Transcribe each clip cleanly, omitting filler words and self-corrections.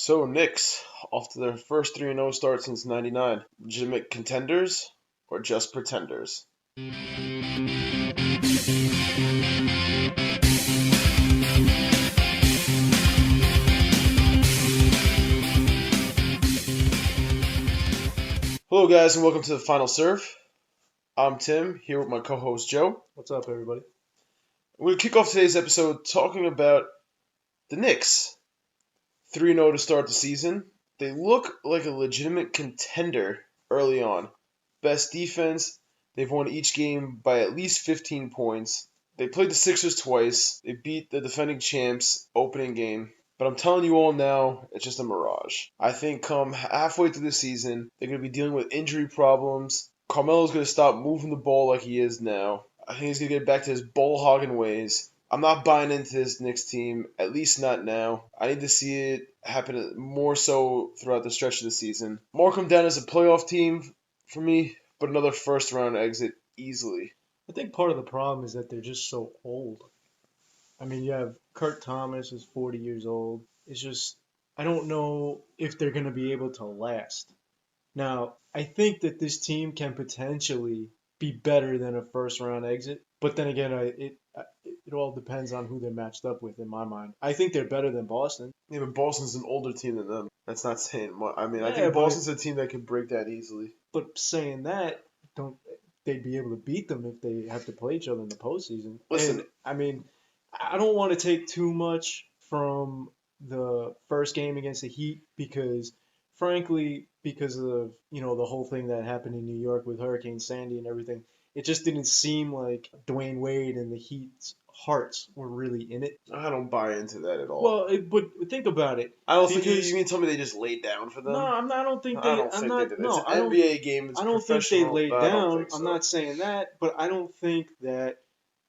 So Knicks, off to their first 3-0 start since '99. Legitimate contenders or just pretenders? Hello guys and welcome to the Final Serve. I'm Tim, here with my co-host Joe. What's up, everybody? We'll kick off today's episode talking about the Knicks. 3-0 to start the season. They look like a legitimate contender early on. Best defense. They've won each game by at least 15 points. They played the Sixers twice. They beat the defending champs opening game. But I'm telling you all now, it's just a mirage. I think come halfway through the season, they're going to be dealing with injury problems. Carmelo's going to stop moving the ball like he is now. I think he's going to get back to his ball hogging ways. I'm not buying into this Knicks team, at least not now. I need to see it happen more so throughout the stretch of the season. More come down as a playoff team for me, but another first round exit easily. I think part of the problem is that they're just so old. I mean, you have Kurt Thomas is 40 years old. It's just, I don't know if they're going to be able to last. Now, I think that this team can potentially be better than a first round exit, but then again, it all depends on who they're matched up with in my mind. I think they're better than Boston. Yeah, but Boston's an older team than them. That's not saying much. I mean, I Yeah, think but Boston's a team that can break that easily. but saying that, don't they'd be able to beat them if they have to play each other in the postseason? Listen, And I mean, I don't want to take too much from the first game against the Heat because, frankly, because of the whole thing that happened in New York with Hurricane Sandy and everything, it just didn't seem like Dwayne Wade and the Heat's hearts were really in it. I don't buy into that at all. Well, but think about it. I don't think Because you mean tell me they just laid down for them. no, I don't think I they. don't I'm think they not. did. No, It's I an don't. NBA game. It's I don't think they professional. laid I don't down. think so. I'm not saying that, but I don't think that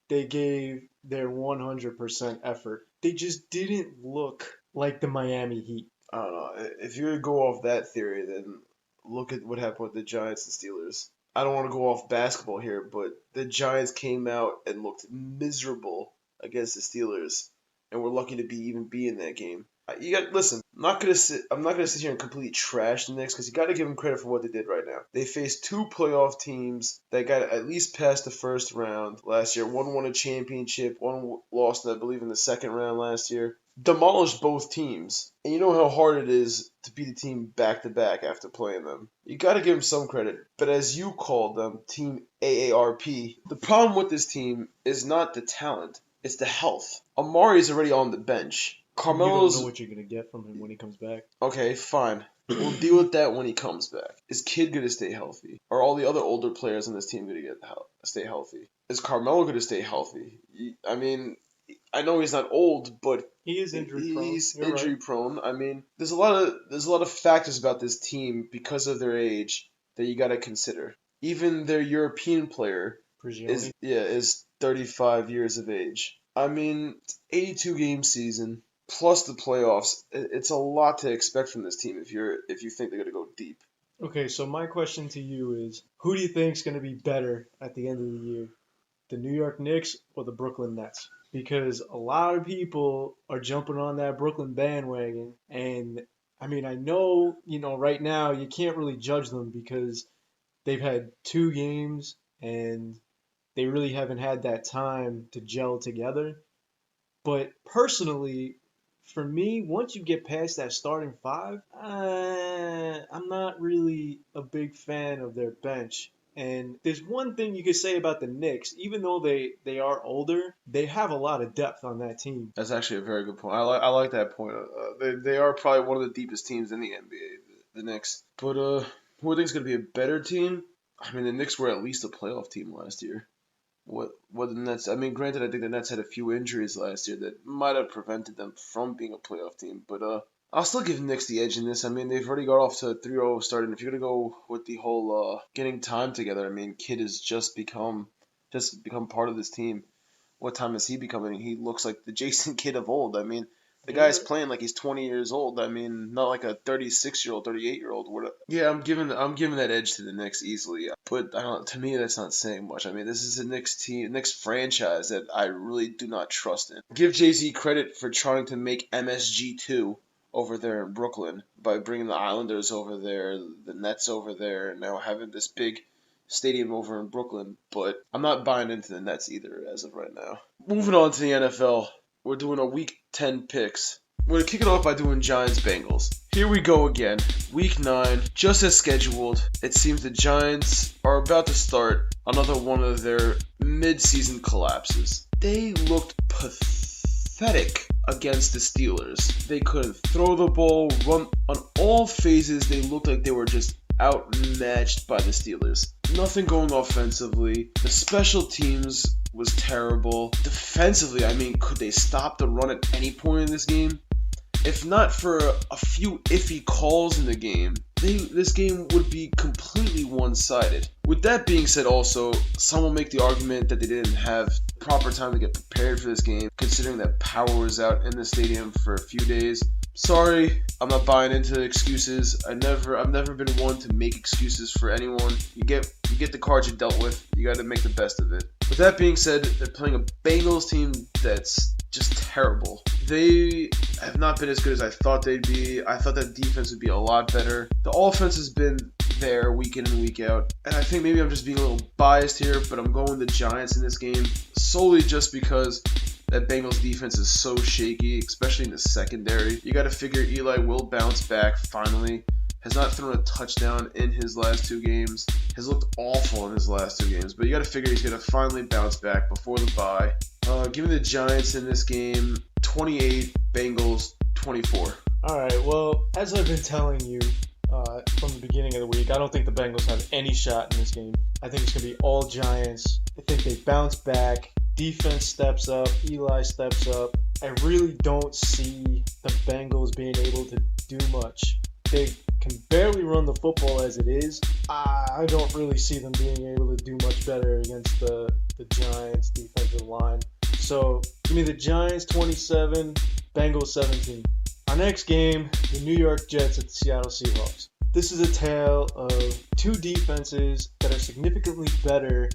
they gave their 100% effort. They just didn't look like the Miami Heat. I don't know. If you're gonna go off that theory, then look at what happened with the Giants and Steelers. I don't want to go off basketball here, but the Giants came out and looked miserable against the Steelers, and we're lucky to be in that game. You got listen. I'm not gonna sit here and completely trash the Knicks because you got to give them credit for what they did right now. They faced two playoff teams that got at least past the first round last year. One won a championship. One lost, I believe, in the second round last year. Demolished both teams, and you know how hard it is to beat a team back to back after playing them. You got to give them some credit, but as you called them, Team AARP, the problem with this team is not the talent, it's the health. Amari's already on the bench. You don't know Carmelo's what you're gonna get from him when he comes back. okay, fine. We'll deal with that when he comes back. Is Kid gonna stay healthy? Are all the other older players on this team gonna stay healthy? Is Carmelo gonna stay healthy? I mean, I know he's not old, but He is injury prone. he's You're injury right. prone. I mean, there's a lot of factors about this team because of their age that you got to consider. Even their European player Prigioni. is 35 years of age. I mean, it's 82 game season plus the playoffs. It's a lot to expect from this team if you think they're gonna go deep. Okay, so my question to you is, who do you think's gonna be better at the end of the year? The New York Knicks or the Brooklyn Nets? Because a lot of people are jumping on that Brooklyn bandwagon. And I mean, I know, right now you can't really judge them because they've had two games and they really haven't had that time to gel together. But personally, for me, once you get past that starting five, I'm not really a big fan of their bench. And there's one thing you could say about the Knicks, even though they are older, they have a lot of depth on that team. That's actually a very good point. I like that point. They are probably one of the deepest teams in the NBA, the Knicks. But who I think is gonna be a better team? I mean, the Knicks were at least a playoff team last year. What the Nets? I mean, granted, I think the Nets had a few injuries last year that might have prevented them from being a playoff team. But I'll still give Knicks the edge in this. I mean, they've already got off to a 3-0 start, and if you're gonna go with the whole getting time together, I mean, Kid has just become part of this team. What time is he becoming? He looks like the Jason Kidd of old. I mean, the guy's Yeah. playing like he's 20 years old. I mean, not like a 36-year-old, 38-year-old. Yeah, I'm giving that edge to the Knicks easily. But I don't. To me, that's not saying much. I mean, this is a Knicks team, Knicks franchise that I really do not trust in. Give Jay-Z credit for trying to make MSG2 over there in Brooklyn by bringing the Islanders over there, the Nets over there, and now having this big stadium over in Brooklyn. But I'm not buying into the Nets either as of right now. Moving on to the NFL, we're doing a Week 10 picks. We're going to kick it off by doing Giants-Bengals. Here we go again. Week 9, just as scheduled. It seems the Giants are about to start another one of their mid-season collapses. They looked pathetic against the Steelers. They couldn't throw the ball, run on all phases. They looked like they were just outmatched by the Steelers. Nothing going offensively. The special teams was terrible. Defensively, I mean, could they stop the run at any point in this game? If not for a few iffy calls in the game, this game would be completely one-sided. With that being said also, some will make the argument that they didn't have proper time to get prepared for this game, considering that power was out in the stadium for a few days. Sorry, I'm not buying into excuses. I've never been one to make excuses for anyone. You get the cards you're dealt with. You got to make the best of it. With that being said, they're playing a Bengals team that's just terrible. They have not been as good as I thought they'd be. I thought that defense would be a lot better. The offense has been there week in and week out. And I think maybe I'm just being a little biased here, but I'm going the Giants in this game solely just because that Bengals defense is so shaky, especially in the secondary. You got to figure Eli will bounce back finally. Has not thrown a touchdown in his last 2 games. Has looked awful in his last 2 games. But you got to figure he's going to finally bounce back before the bye. Give me the Giants in this game. 28, Bengals 24. All right, well, as I've been telling you from the beginning of the week, I don't think the Bengals have any shot in this game. I think it's going to be all Giants. I think they bounce back. Defense steps up. Eli steps up. I really don't see the Bengals being able to do much. They can barely run the football as it is. I don't really see them being able to do much better against the Giants defensive line. So give me the Giants 27, Bengals 17. Our next game, the New York Jets at the Seattle Seahawks. This is a tale of 2 defenses that are significantly better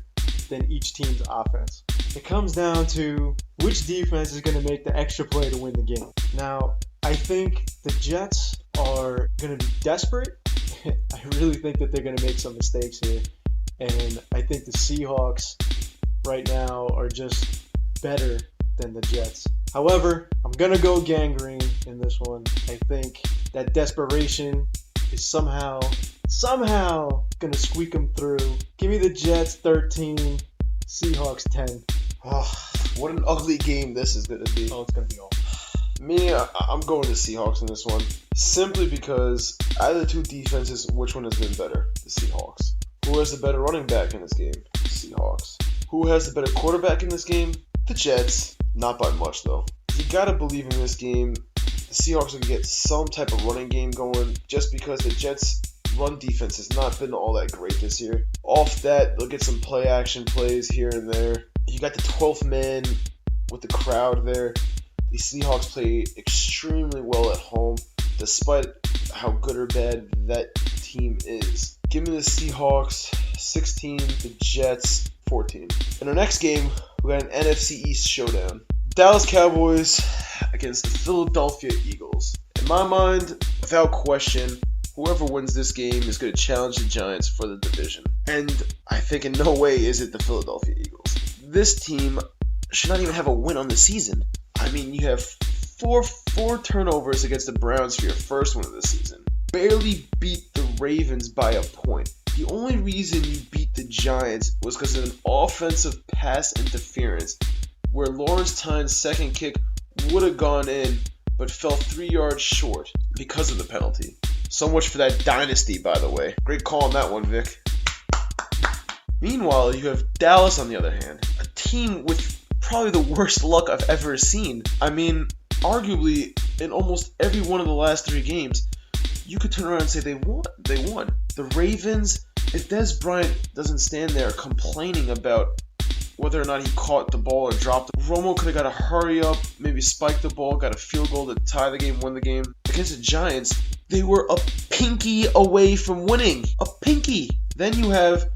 than each team's offense. It comes down to which defense is going to make the extra play to win the game. Now, I think the Jets are going to be desperate. I really think that they're going to make some mistakes here. And I think the Seahawks right now are just better than the Jets. However, I'm going to go gangrene in this one. I think that desperation is somehow going to squeak them through. Give me the Jets 13, Seahawks 10. Oh, what an ugly game this is going to be. Oh, it's going to be awful. Me, I'm going to Seahawks in this one. Simply because out of the 2 defenses, which one has been better? The Seahawks. Who has the better running back in this game? The Seahawks. Who has the better quarterback in this game? The Jets. Not by much, though. You gotta believe in this game, the Seahawks will get some type of running game going just because the Jets' run defense has not been all that great this year. Off that, they'll get some play action plays here and there. You got the 12th man with the crowd there. The Seahawks play extremely well at home, despite how good or bad that team is. Give me the Seahawks 16, the Jets 14. In our next game, we got an NFC East showdown. Dallas Cowboys against the Philadelphia Eagles. In my mind, without question, whoever wins this game is going to challenge the Giants for the division. And I think in no way is it the Philadelphia Eagles. This team should not even have a win on the season. I mean, you have four turnovers against the Browns for your first one of the season. Barely beat the Ravens by a point. The only reason you beat the Giants was because of an offensive pass interference where Lawrence Tynes' second kick would have gone in but fell 3 yards short because of the penalty. So much for that dynasty, by the way. Great call on that one, Vic. Meanwhile, you have Dallas on the other hand, a team with probably the worst luck I've ever seen. I mean, arguably, in almost every one of the last 3 games, you could turn around and say they won. The Ravens, if Dez Bryant doesn't stand there complaining about whether or not he caught the ball or dropped it, Romo could have got a hurry up, maybe spike the ball, got a field goal to tie the game, win the game. Against the Giants, they were a pinky away from winning. A pinky. Then you have,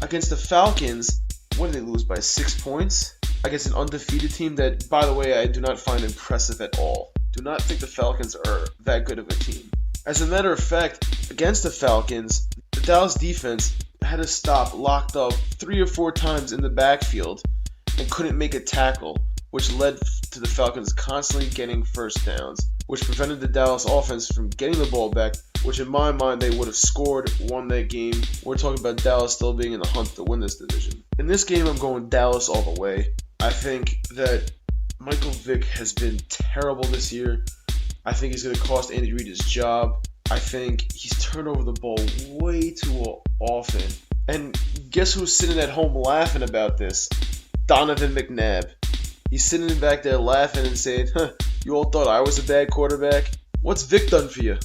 against the Falcons, what did they lose by 6 points? Against an undefeated team that, by the way, I do not find impressive at all. do not think the Falcons are that good of a team. As a matter of fact, against the Falcons, the Dallas defense had a stop locked up 3 or 4 times in the backfield and couldn't make a tackle, which led to the Falcons constantly getting first downs, which prevented the Dallas offense from getting the ball back, which in my mind they would have scored, won that game. We're talking about Dallas still being in the hunt to win this division. In this game, I'm going Dallas all the way. I think that Michael Vick has been terrible this year. I think he's going to cost Andy Reid his job. I think he's turned over the ball way too often. And guess who's sitting at home laughing about this? Donovan McNabb. He's sitting back there laughing and saying, you all thought I was a bad quarterback? What's Vic done for you?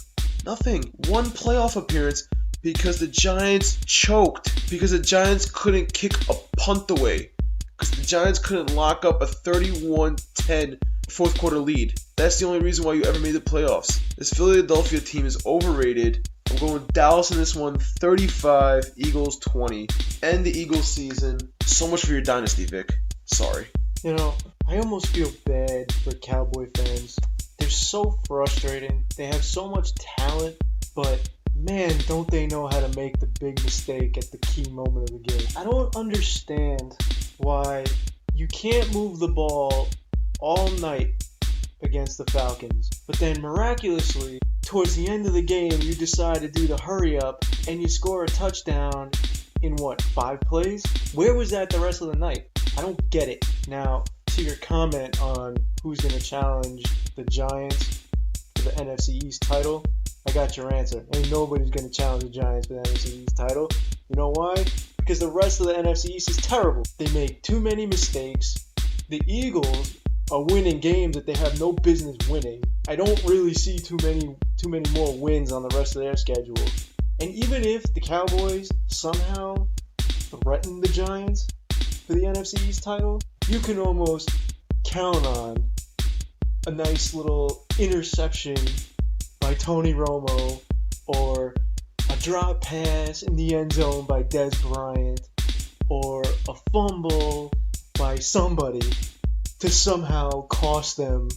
Nothing. One playoff appearance because the Giants choked. Because the Giants couldn't kick a punt away. Because the Giants couldn't lock up a 31-10 fourth quarter lead. That's the only reason why you ever made the playoffs. This Philadelphia team is overrated. I'm going Dallas in this one, 35, Eagles 20. End the Eagles season. So much for your dynasty, Vic. Sorry. I almost feel bad for Cowboy fans. They're so frustrating. They have so much talent, but man, don't they know how to make the big mistake at the key moment of the game. I don't understand why you can't move the ball all night against the Falcons, but then miraculously, towards the end of the game, you decide to do the hurry up and you score a touchdown in 5 plays? Where was that the rest of the night? I don't get it. Now, to your comment on who's going to challenge the Giants for the NFC East title, I got your answer. Ain't nobody's going to challenge the Giants for the NFC East title. You know why? Because the rest of the NFC East is terrible. They make too many mistakes. The Eagles are winning games that they have no business winning. I don't really see too many more wins on the rest of their schedule. And even if the Cowboys somehow threaten the Giants for the NFC East title, you can almost count on a nice little interception by Tony Romo or a drop pass in the end zone by Des Bryant or a fumble by somebody to somehow cost them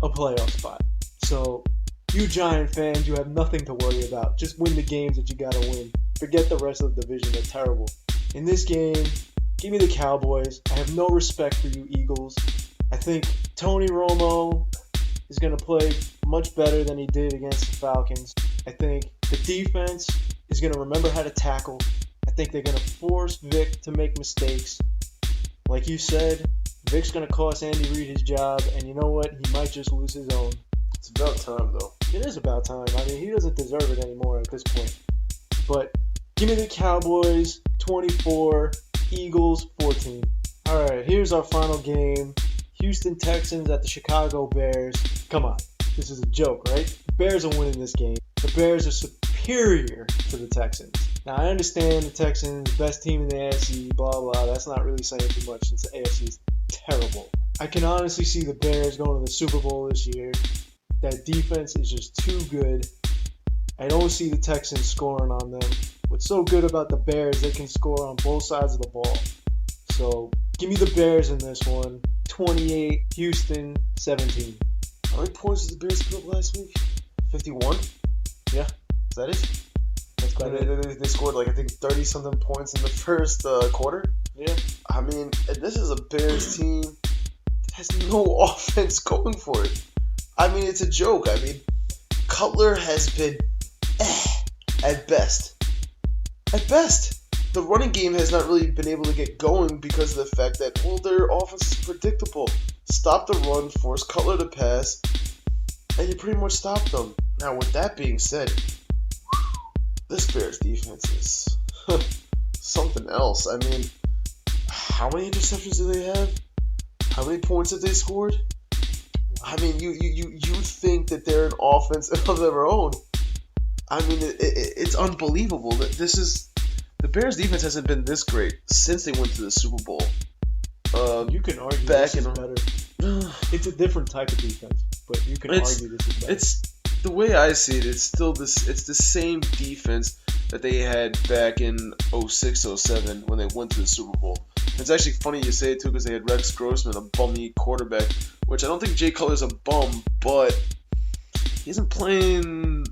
a playoff spot. So, you Giant fans, you have nothing to worry about. Just win the games that you gotta win. Forget the rest of the division, they're terrible. In this game, give me the Cowboys. I have no respect for you Eagles. I think Tony Romo is going to play much better than he did against the Falcons. I think the defense is going to remember how to tackle. I think they're going to force Vic to make mistakes. Like you said, Vic's going to cost Andy Reid his job, and you know what? He might just lose his own. It's about time, though. It is about time. I mean, he doesn't deserve it anymore at this point. But give me the Cowboys, 24, Eagles, 14. All right, here's our final game. Houston Texans at the Chicago Bears. Come on, this is a joke, right? The Bears are winning this game. The Bears are superior to the Texans. Now, I understand the Texans, best team in the AFC, blah, blah. That's not really saying too much since the AFC is terrible. I can honestly see the Bears going to the Super Bowl this year. That defense is just too good. I don't see the Texans scoring on them. What's so good about the Bears, they can score on both sides of the ball. So, give me the Bears in this one. 28, Houston, 17. How many points did the Bears put up last week? 51? Yeah. Is that it? That's quite it. They scored, I think 30-something points in the first quarter. Yeah. I mean, this is a Bears team that has no offense going for it. I mean, it's a joke. I mean, Cutler has been at best. At best. The running game has not really been able to get going because of the fact that, their offense is predictable. Stop the run, force Cutler to pass, and you pretty much stop them. Now, with that being said, this Bears defense is something else. I mean, how many interceptions do they have? How many points have they scored? I mean, you think that they're an offense of their own. I mean, it's unbelievable that this is... The Bears' defense hasn't been this great since they went to the Super Bowl. You can argue this is better. It's a different type of defense, but you can argue this is better. It's the way I see it. It's still this. It's the same defense that they had back in 06, 07 when they went to the Super Bowl. It's actually funny you say it too because they had Rex Grossman, a bummy quarterback, which I don't think Jay Cutler's a bum, but he isn't playing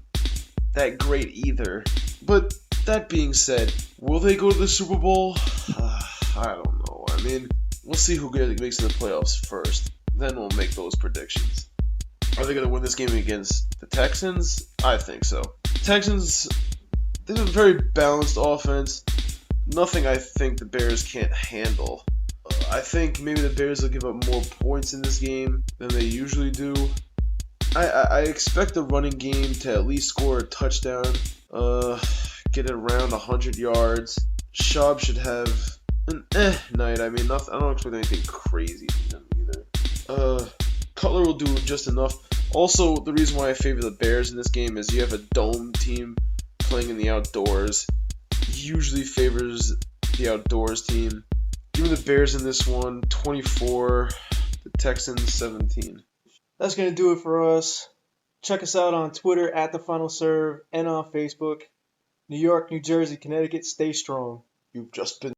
that great either. But that being said, will they go to the Super Bowl? I don't know. I mean, we'll see who makes it to the playoffs first. Then we'll make those predictions. Are they going to win this game against the Texans? I think so. Texans, they have a very balanced offense. Nothing I think the Bears can't handle. I think maybe the Bears will give up more points in this game than they usually do. I expect the running game to at least score a touchdown, get it around 100 yards. Schaub should have an night. I mean, I don't expect anything crazy from him either. Cutler will do just enough. Also, the reason why I favor the Bears in this game is you have a dome team playing in the outdoors. Usually favors the outdoors team. Give me the Bears in this one, 24, the Texans 17. That's going to do it for us. Check us out on Twitter at The Final Serve and on Facebook. New York, New Jersey, Connecticut, stay strong. You've just been